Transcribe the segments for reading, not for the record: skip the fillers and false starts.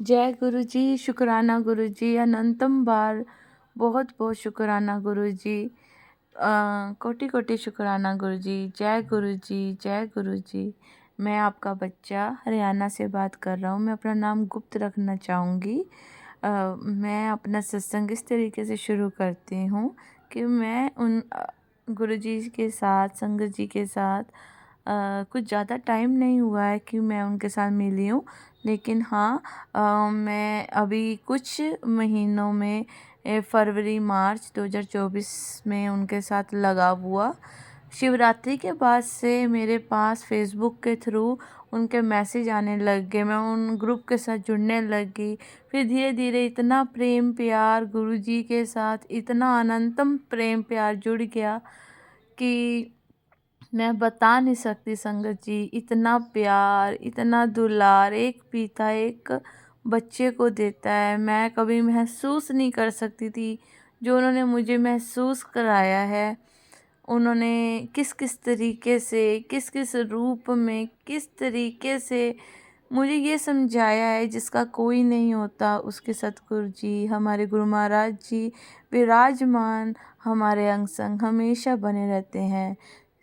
जय गुरु जी, शुक्राना गुरु जी, अनंतम बार बहुत बहुत शुक्राना गुरु जी। कोटि कोटि शुक्राना गुरु जी। जय गुरु जी, जय गुरु जी। मैं आपका बच्चा हरियाणा से बात कर रहा हूँ। मैं अपना नाम गुप्त रखना चाहूँगी। मैं अपना सत्संग इस तरीके से शुरू करती हूँ कि मैं उन गुरु जी के साथ, संगत जी के साथ कुछ ज़्यादा टाइम नहीं हुआ है कि मैं उनके साथ मिली हूँ, लेकिन हाँ, मैं अभी कुछ महीनों में फरवरी मार्च 2024 में उनके साथ लगा हुआ। शिवरात्रि के बाद से मेरे पास फेसबुक के थ्रू उनके मैसेज आने लग गए। मैं उन ग्रुप के साथ जुड़ने लग गई। फिर धीरे धीरे इतना प्रेम प्यार गुरु जी के साथ, इतना अनंतम प्रेम प्यार जुड़ गया कि मैं बता नहीं सकती संगत जी। इतना प्यार, इतना दुलार एक पिता एक बच्चे को देता है, मैं कभी महसूस नहीं कर सकती थी। जो उन्होंने मुझे महसूस कराया है, उन्होंने किस किस तरीके से, किस किस रूप में, किस तरीके से मुझे ये समझाया है जिसका कोई नहीं होता। उसके सतगुरु जी, हमारे गुरु महाराज जी विराजमान हमारे अंग संग हमेशा बने रहते हैं।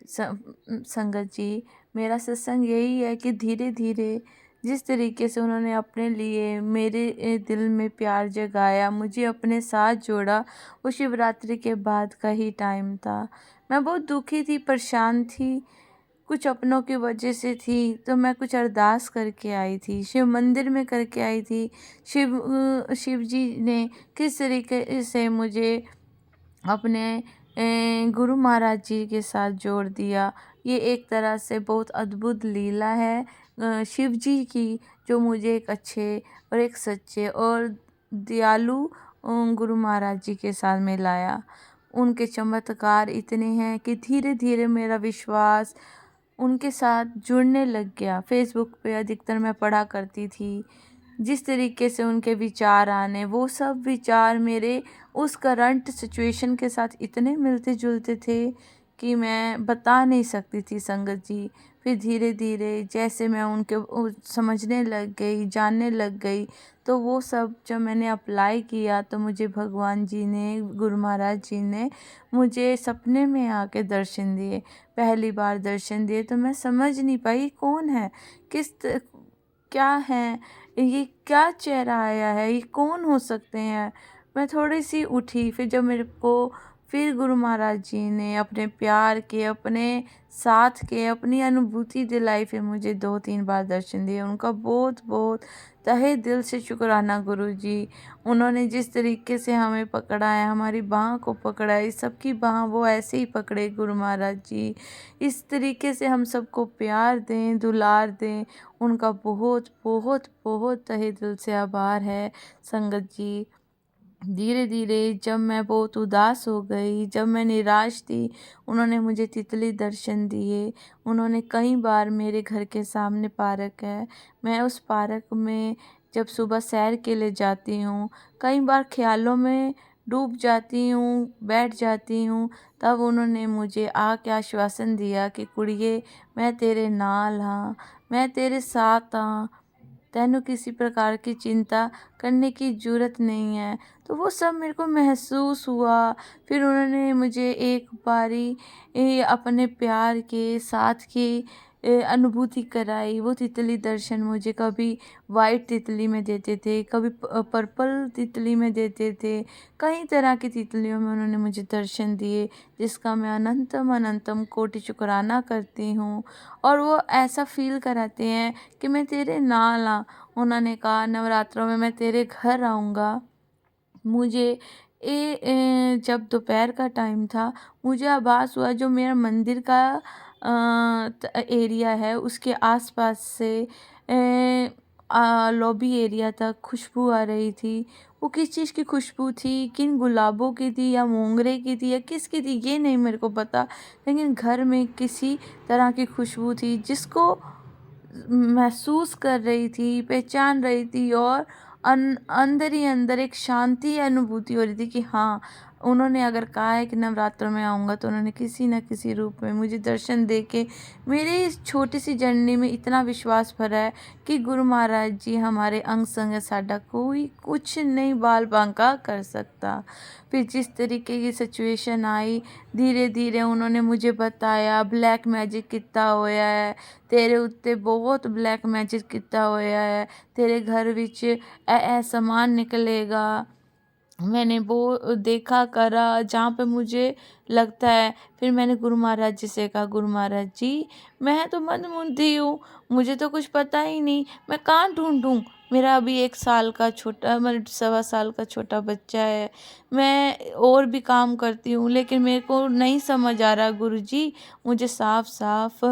संगत जी, मेरा सत्संग यही है कि धीरे धीरे जिस तरीके से उन्होंने अपने लिए मेरे दिल में प्यार जगाया, मुझे अपने साथ जोड़ा, वो शिवरात्रि के बाद का ही टाइम था। मैं बहुत दुखी थी, परेशान थी, कुछ अपनों की वजह से थी। तो मैं कुछ अरदास करके आई थी, शिव मंदिर में करके आई थी। शिव जी ने किस तरीके से मुझे अपने गुरु महाराज जी के साथ जोड़ दिया, ये एक तरह से बहुत अद्भुत लीला है शिव जी की, जो मुझे एक अच्छे और एक सच्चे और दयालु गुरु महाराज जी के साथ मिलाया। उनके चमत्कार इतने हैं कि धीरे धीरे मेरा विश्वास उनके साथ जुड़ने लग गया। फेसबुक पे अधिकतर मैं पढ़ा करती थी, जिस तरीके से उनके विचार आने, वो सब विचार मेरे उस करंट सिचुएशन के साथ इतने मिलते जुलते थे कि मैं बता नहीं सकती थी संगत जी। फिर धीरे धीरे जैसे मैं उनके समझने लग गई, जानने लग गई, तो वो सब जब मैंने अप्लाई किया तो मुझे भगवान जी ने, गुरु महाराज जी ने मुझे सपने में आके दर्शन दिए। पहली बार दर्शन दिए तो मैं समझ नहीं पाई कौन है, क्या है, ये क्या चेहरा आया है, ये कौन हो सकते हैं। मैं थोड़ी सी उठी, फिर जब मेरे को फिर गुरु महाराज जी ने अपने प्यार के, अपने साथ के, अपनी अनुभूति दिलाई, फिर मुझे 2-3 बार दर्शन दिए। उनका बहुत बहुत तहे दिल से शुक्राना गुरु जी। उन्होंने जिस तरीके से हमें पकड़ा है, हमारी बाह को पकड़ा है, इस सबकी बाह वो ऐसे ही पकड़े गुरु महाराज जी। इस तरीके से हम सबको प्यार दें, दुलार दें, उनका बहुत बहुत बहुत तहे दिल से आभार है संगत जी। धीरे धीरे जब मैं बहुत उदास हो गई, जब मैं निराश थी, उन्होंने मुझे तितली दर्शन दिए। उन्होंने कई बार, मेरे घर के सामने पार्क है, मैं उस पार्क में जब सुबह सैर के लिए जाती हूँ, कई बार ख्यालों में डूब जाती हूँ, बैठ जाती हूँ, तब उन्होंने मुझे आके आश्वासन दिया कि कुड़िए, मैं तेरे नाल हाँ, मैं तेरे साथ हाँ, तेनू किसी प्रकार की चिंता करने की ज़रूरत नहीं है। तो वो सब मेरे को महसूस हुआ। फिर उन्होंने मुझे एक बारी अपने प्यार के साथ की अनुभूति कराई। वो तितली दर्शन मुझे कभी वाइट तितली में देते थे, कभी पर्पल तितली में देते थे। कई तरह की तितलियों में उन्होंने मुझे दर्शन दिए, जिसका मैं अनंतम अनंतम कोटि शुक्राना करती हूँ। और वो ऐसा फ़ील कराते हैं कि मैं तेरे नाल हाँ। उन्होंने कहा, नवरात्रों में मैं तेरे घर आऊँगा। मुझे जब दोपहर का टाइम था, मुझे आभास हुआ जो मेरा मंदिर का एरिया है, उसके आसपास से लॉबी एरिया तक खुशबू आ रही थी। वो किस चीज़ की खुशबू थी, किन गुलाबों की थी या मोंगरे की थी या किसकी थी, ये नहीं मेरे को पता, लेकिन घर में किसी तरह की खुशबू थी जिसको महसूस कर रही थी, पहचान रही थी। और अंदर ही अंदर एक शांति अनुभूति हो रही थी कि हाँ, उन्होंने अगर कहा है कि नवरात्रों में आऊँगा तो उन्होंने किसी न किसी रूप में मुझे दर्शन दे के मेरे इस छोटी सी जर्नी में इतना विश्वास भरा है कि गुरु महाराज जी हमारे अंग संग है, साडा कोई कुछ नहीं बाल बांका कर सकता। फिर जिस तरीके की सिचुएशन आई, धीरे धीरे उन्होंने मुझे बताया ब्लैक मैजिक कितना होया है, तेरे उत्ते बहुत ब्लैक मैजिक कितना होया है, तेरे घर विच ए समान निकलेगा। मैंने वो देखा करा जहाँ पे मुझे लगता है। फिर मैंने गुरु महाराज जी से कहा, गुरु महाराज जी मैं तो मंदबुद्धि हूँ, मुझे तो कुछ पता ही नहीं, मैं कहाँ ढूंढूं। मेरा अभी 1 साल का छोटा मतलब 1.25 साल का छोटा बच्चा है, मैं और भी काम करती हूँ लेकिन मेरे को नहीं समझ आ रहा गुरु जी, मुझे साफ साफ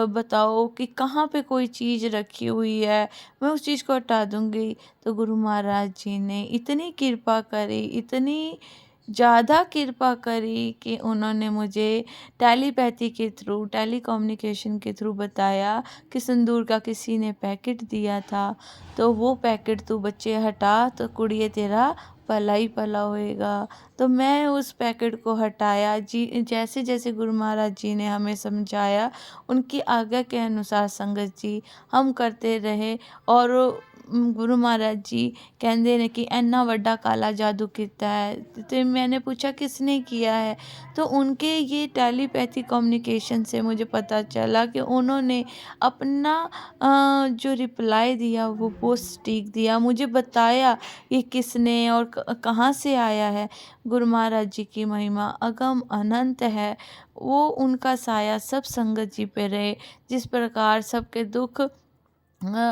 बताओ कि कहाँ पे कोई चीज़ रखी हुई है, मैं उस चीज़ को हटा दूंगी। तो गुरु महाराज जी ने इतनी कृपा करी, इतनी ज़्यादा कृपा करी कि उन्होंने मुझे टेलीपैथी के थ्रू, टेली कम्युनिकेशन के थ्रू बताया कि सिंदूर का किसी ने पैकेट दिया था, तो वो पैकेट तू बच्चे हटा तो कुड़िए तेरा भला ही भला होएगा। तो मैं उस पैकेट को हटाया, जी जैसे जैसे गुरु महाराज जी ने हमें समझाया उनकी आज्ञा के अनुसार संगत जी हम करते रहे। और गुरु महाराज जी कहते ने कि इन्ना वड्डा काला जादू किया है। तो मैंने पूछा किसने किया है, तो उनके ये टेलीपैथी कम्युनिकेशन से मुझे पता चला कि उन्होंने अपना जो रिप्लाई दिया वो पोस्ट टिक दिया, मुझे बताया ये किसने और कहाँ से आया है। गुरु महाराज जी की महिमा अगम अनंत है, वो उनका साया सब संगत जी पे रहे। जिस प्रकार सबके दुख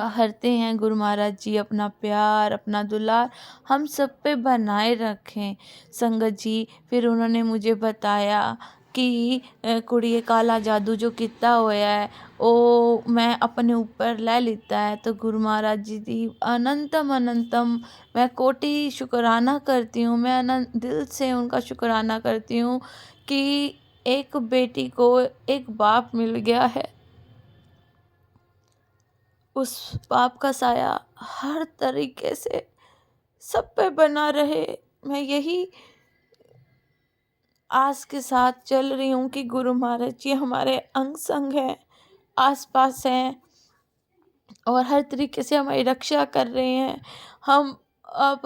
हरते हैं गुरु महाराज जी, अपना प्यार अपना दुलार हम सब पे बनाए रखें संगत जी। फिर उन्होंने मुझे बताया कि कुड़िए काला जादू जो किता होया है वो मैं अपने ऊपर ले लेता है। तो गुरु महाराज जी दी अनंतम अनंतम मैं कोटि शुक्राना करती हूँ, मैं अनंत दिल से उनका शुक्राना करती हूँ कि एक बेटी को एक बाप मिल गया है। उस बाप का साया हर तरीके से सब पे बना रहे। मैं यही आस के साथ चल रही हूँ कि गुरु महाराज जी हमारे अंग संग हैं, आसपास हैं और हर तरीके से हमारी रक्षा कर रहे हैं। हम अब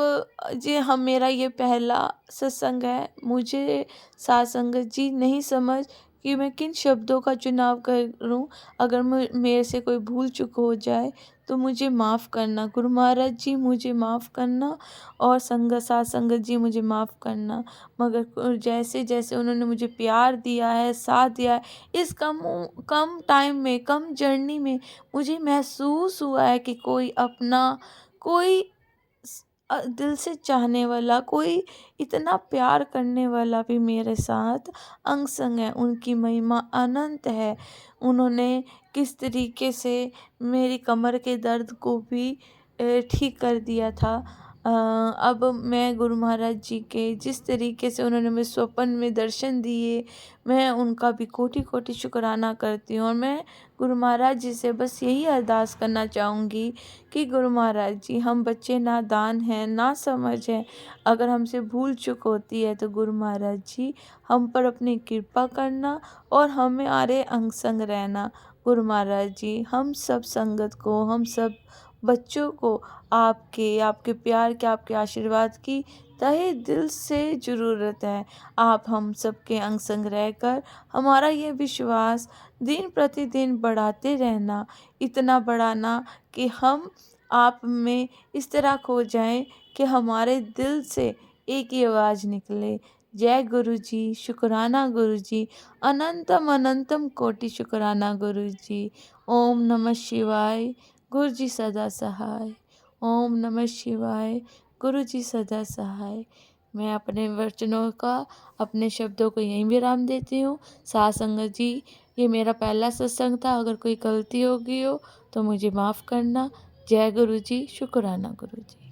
जी हम मेरा ये पहला सत्संग है, मुझे साथ संगत जी नहीं समझ कि मैं किन शब्दों का चुनाव करूं। अगर मेरे से कोई भूल चूक हो जाए तो मुझे माफ़ करना, गुरु महाराज जी मुझे माफ़ करना और संगत साथ संगत जी मुझे माफ़ करना। मगर जैसे जैसे उन्होंने मुझे प्यार दिया है, साथ दिया है, इस कम टाइम में, कम जर्नी में मुझे महसूस हुआ है कि कोई अपना, कोई दिल से चाहने वाला, कोई इतना प्यार करने वाला भी मेरे साथ अंग संग है। उनकी महिमा अनंत है। उन्होंने किस तरीके से मेरी कमर के दर्द को भी ठीक कर दिया था। अब मैं गुरु महाराज जी के जिस तरीके से उन्होंने मुझे स्वप्न में दर्शन दिए, मैं उनका भी कोटि कोटि शुक्राना करती हूँ। और मैं गुरु महाराज जी से बस यही अरदास करना चाहूँगी कि गुरु महाराज जी हम बच्चे नादान हैं, ना समझ हैं, अगर हमसे भूल चूक होती है तो गुरु महाराज जी हम पर अपनी कृपा करना और हमारे अंग संग रहना। गुरु महाराज जी हम सब संगत को, हम सब बच्चों को आपके आपके प्यार के, आपके आशीर्वाद की तहे दिल से ज़रूरत है। आप हम सबके अंग संग रहकर हमारा ये विश्वास दिन प्रतिदिन बढ़ाते रहना, इतना बढ़ाना कि हम आप में इस तरह खो जाएं कि हमारे दिल से एक ही आवाज़ निकले, जय गुरु जी, शुक्राना गुरु जी, अनंतम अनंतम कोटि शुक्राना गुरु जी। ओम नमः शिवाय, गुरु जी सदा सहाय। ओम नमः शिवाय, गुरु जी सदा सहाय। मैं अपने वचनों का, अपने शब्दों को यहीं विराम देती हूँ। साथ संगत जी ये मेरा पहला सत्संग था, अगर कोई गलती हो गई हो तो मुझे माफ़ करना। जय गुरु जी, शुक्राना गुरु जी।